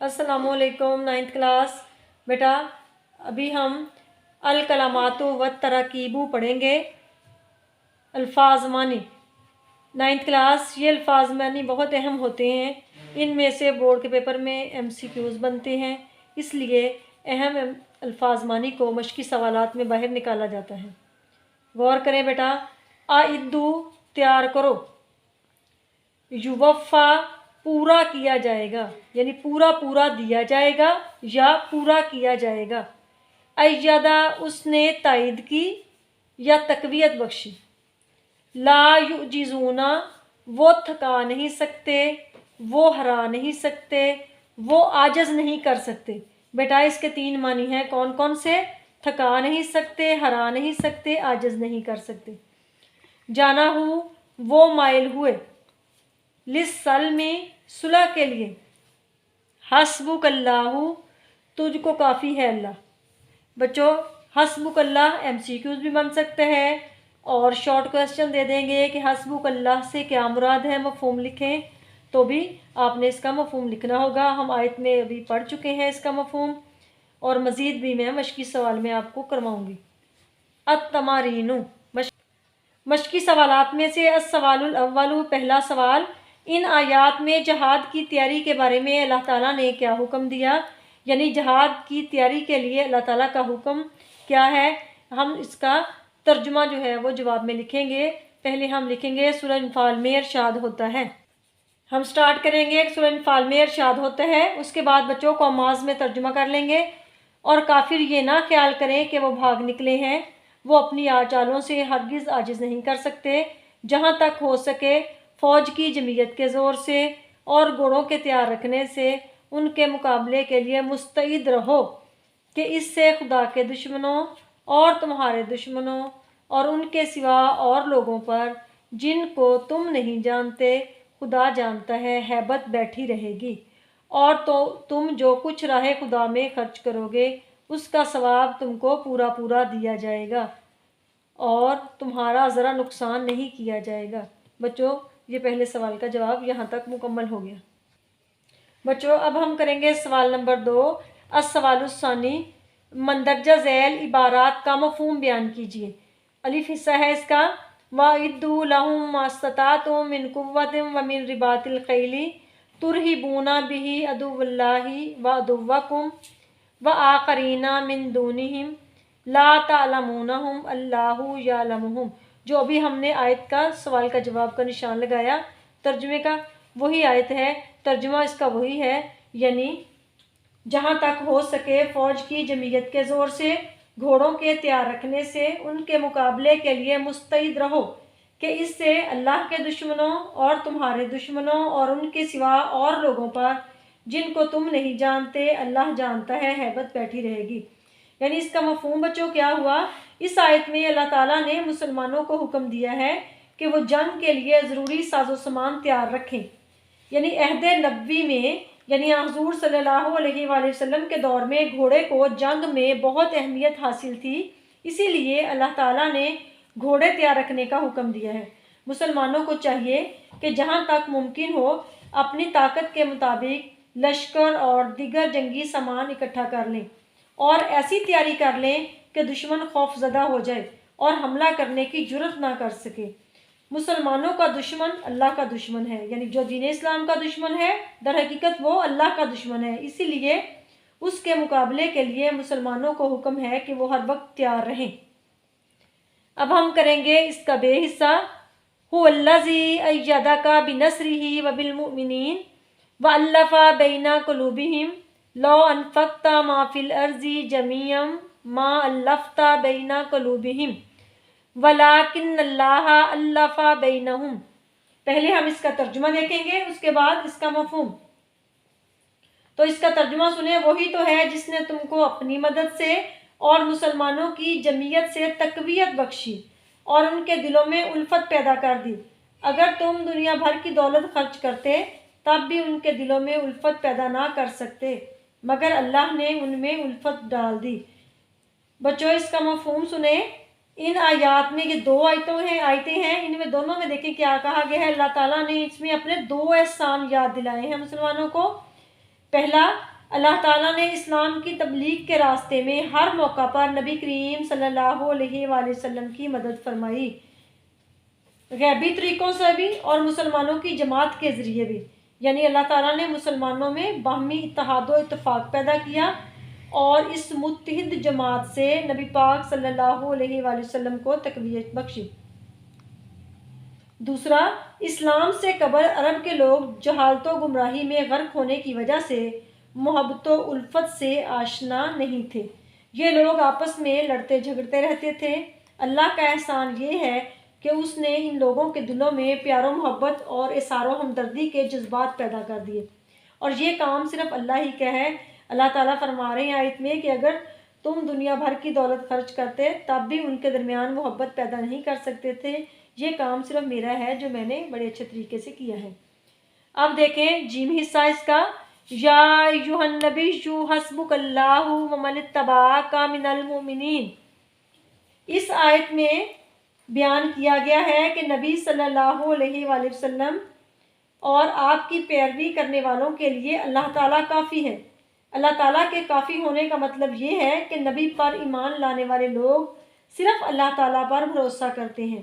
अस्सलामुअलैकुम 9th class. बेटा अभी हम अल कलामातु व तरकीबु पढ़ेंगे। अल्फाज मानी 9th क्लास। ये अल्फाज मानी बहुत अहम होते हैं, इनमें से बोर्ड के पेपर में MCQs बनते हैं, इसलिए अहम अल्फाज मानी को मश्की सवालात में बाहर निकाला जाता है। गौर करें बेटा। आइद्दू तैयार करो, युवफ़ा पूरा किया जाएगा, यानी पूरा पूरा दिया जाएगा या पूरा किया जाएगा। अय्यदा उसने तायद की या तकवीयत बख्शी। ला युजिज़ूना वो थका नहीं सकते, वो हरा नहीं सकते, वो आजज़ नहीं कर सकते। बेटा इसके 3 मानी हैं, कौन कौन से? थका नहीं सकते, हरा नहीं सकते, आजज़ नहीं कर सकते। जाना हूँ वो माइल हुए, लिस्सल में सुलह के लिए, हस्बुक अल्लाहु तुझको काफ़ी है अल्लाह। बच्चों हस्बुक अल्लाह MCQs भी बन सकते हैं और शॉर्ट क्वेश्चन दे देंगे कि हस्बुक अल्लाह से क्या मुराद है, मफ़हूम लिखें, तो भी आपने इसका मफ़हूम लिखना होगा। हम आयत में अभी पढ़ चुके हैं इसका मफ़हूम, और मज़ीद भी मैं मश्की सवाल में आपको करवाऊँगी। अत-तमारीनु मश्की सवालात में से अस्सवालुल अव्वलु पहला सवाल, इन आयात में जहाद की तैयारी के बारे में अल्लाह ताला ने क्या हुक्म दिया, यानी जहाद की तैयारी के लिए अल्लाह ताला का हुक्म क्या है। हम इसका तर्जुमा जो है वो जवाब में लिखेंगे। पहले हम लिखेंगे सूरह अनफाल में इरशाद होता है। हम स्टार्ट करेंगे सूरह अनफाल में इरशाद होता है, उसके बाद बच्चों को आमाज में तर्जुमा कर लेंगे। और काफिर ये ना ख्याल करें कि वो भाग निकले हैं, वो अपनी चालों से हरगिज़ आजिज़ नहीं कर सकते। जहाँ तक हो सके फ़ौज की जमीयत के ज़ोर से और घोड़ों के तैयार रखने से उनके मुकाबले के लिए मुस्तैद रहो कि इससे खुदा के दुश्मनों और तुम्हारे दुश्मनों और उनके सिवा और लोगों पर जिनको तुम नहीं जानते खुदा जानता है, हैबत बैठी रहेगी। और तो तुम जो कुछ राह खुदा में खर्च करोगे उसका सवाब तुमको पूरा पूरा दिया जाएगा और तुम्हारा ज़रा नुकसान नहीं किया जाएगा। बच्चों ये पहले सवाल का जवाब यहाँ तक मुकम्मल हो गया। बच्चों अब हम करेंगे सवाल नंबर 2। अस्सवालुस्सानी मंदरजा झैल इबारात का मफ़हूम बयान कीजिए। अलिफ हिस्सा है इसका। वाइद्दू लहुम मास्ततातुम मिन कुव्वतिन व मिन रिबातिल खैली तुरहिबूना बिही अदुव्वल्लाहि व अदुव्वकुम व आखरीना मिन दूनिहिम ला तालमूनहुम अल्लाहु यालमुहुम। जो अभी हमने आयत का सवाल का जवाब का निशान लगाया, तर्जुमे का वही आयत है, तर्जुमा इसका वही है, यानी जहाँ तक हो सके फ़ौज की जमीयत के ज़ोर से घोड़ों के तैयार रखने से उनके मुकाबले के लिए मुस्तैद रहो कि इससे अल्लाह के दुश्मनों और तुम्हारे दुश्मनों और उनके सिवा और लोगों पर जिनको तुम नहीं जानते अल्लाह जानता है, हैबत बैठी रहेगी। यानी इसका मफ़हूम बच्चों क्या हुआ, इस आयत में अल्लाह ताला ने मुसलमानों को हुक्म दिया है कि वो जंग के लिए ज़रूरी साजो सामान तैयार रखें। यानी अहद नबवी में, यानी हुज़ूर सल्लल्लाहु अलैहि वसल्लम के दौर में घोड़े को जंग में बहुत अहमियत हासिल थी, इसीलिए अल्लाह ताला ने घोड़े तैयार रखने का हुक्म दिया है। मुसलमानों को चाहिए कि जहाँ तक मुमकिन हो अपनी ताकत के मुताबिक लश्कर और दीगर जंगी सामान इकट्ठा कर लें और ऐसी तैयारी कर लें कि दुश्मन खौफज़दा हो जाए और हमला करने की जुर्रत ना कर सके। मुसलमानों का दुश्मन अल्लाह का दुश्मन है, यानी जो दीन इस्लाम का दुश्मन है दर हकीकत वो अल्लाह का दुश्मन है, इसीलिए उसके मुकाबले के लिए मुसलमानों को हुक्म है कि वो हर वक्त तैयार रहें। अब हम करेंगे इसका बेहिस्सा। हुवल्लज़ी अय्यदका बिनस्रिही व बिलमुमिनीन व अल्लफ़ा बैना कुलूबिहिम लौ अनफ़क़ता मा फ़िल अर्ज़ि जमीअम मा अल्लफ़ता बैना कुलूबिहिम वलाकिन्नल्लाह अल्लफ़ा बैनहुम। पहले हम इसका तर्जुमा देखेंगे, उसके बाद इसका मफ़हूम। तो इसका तर्जुमा सुने, वही तो है जिसने तुमको अपनी मदद से और मुसलमानों की जमीयत से तकवीयत बख्शी और उनके दिलों में उल्फत पैदा कर दी। अगर तुम दुनिया भर की दौलत खर्च करते तब भी उनके दिलों में उल्फत पैदा ना कर सकते, मगर अल्लाह ने उनमें उल्फत डाल दी। बच्चों इसका मफ़हूम सुने। इन आयात में ये 2 आयतें हैं, इनमें दोनों में देखें क्या कहा गया है। अल्लाह ताला ने इसमें अपने 2 एहसान याद दिलाए हैं मुसलमानों को پہلا، اللہ تعالیٰ نے اسلام کی تبلیغ کے راستے میں ہر موقع پر نبی کریم صلی اللہ علیہ وآلہ وسلم کی مدد فرمائی، غیبی طریقوں سے بھی اور مسلمانوں کی جماعت کے ذریعے بھی، یعنی اللہ تعالیٰ نے مسلمانوں میں باہمی اتحاد و اتفاق پیدا کیا اور اس متحد جماعت سے نبی پاک صلی اللہ علیہ وآلہ وسلم کو تقویت بخشی۔ دوسرا، اسلام سے قبل عرب کے لوگ جہالت و گمراہی میں غرق ہونے کی وجہ سے محبت و الفت سے آشنا نہیں تھے، یہ لوگ آپس میں لڑتے جھگڑتے رہتے تھے۔ اللہ کا احسان یہ ہے کہ اس نے ان لوگوں کے دلوں میں پیار و محبت اور اظہار و ہمدردی کے جذبات پیدا کر دیے، اور یہ کام صرف اللہ ہی کا ہے۔ اللہ تعالیٰ فرما رہے ہیں آیت میں کہ اگر تم دنیا بھر کی دولت خرچ کرتے تب بھی ان کے درمیان محبت پیدا نہیں کر سکتے تھے، یہ کام صرف میرا ہے جو میں نے بڑے اچھے طریقے سے کیا ہے۔ اب دیکھیں جیم حصہ اس کا، یا ایھا النبی حسبک اللہ ومن اتبعک من المؤمنین۔ اس آیت میں بیان کیا گیا ہے کہ نبی صلی اللہ علیہ وآلہ وسلم اور آپ کی پیروی کرنے والوں کے لیے اللہ تعالیٰ کافی ہے۔ اللہ تعالیٰ کے کافی ہونے کا مطلب یہ ہے کہ نبی پر ایمان لانے والے لوگ صرف اللہ تعالیٰ پر بھروسہ کرتے ہیں،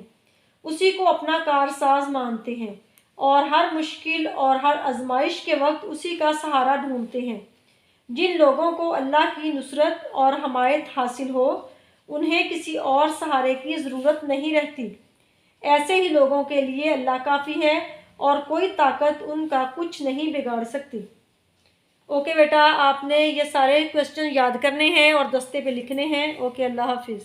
اسی کو اپنا کارساز مانتے ہیں اور ہر مشکل اور ہر آزمائش کے وقت اسی کا سہارا ڈھونڈتے ہیں۔ جن لوگوں کو اللہ کی نصرت اور حمایت حاصل ہو انہیں کسی اور سہارے کی ضرورت نہیں رہتی، ایسے ہی لوگوں کے لیے اللہ کافی ہے اور کوئی طاقت ان کا کچھ نہیں بگاڑ سکتی۔ اوکے بیٹا، آپ نے یہ سارے کویسچن یاد کرنے ہیں اور دستے پہ لکھنے ہیں۔ اوکے، اللہ حافظ۔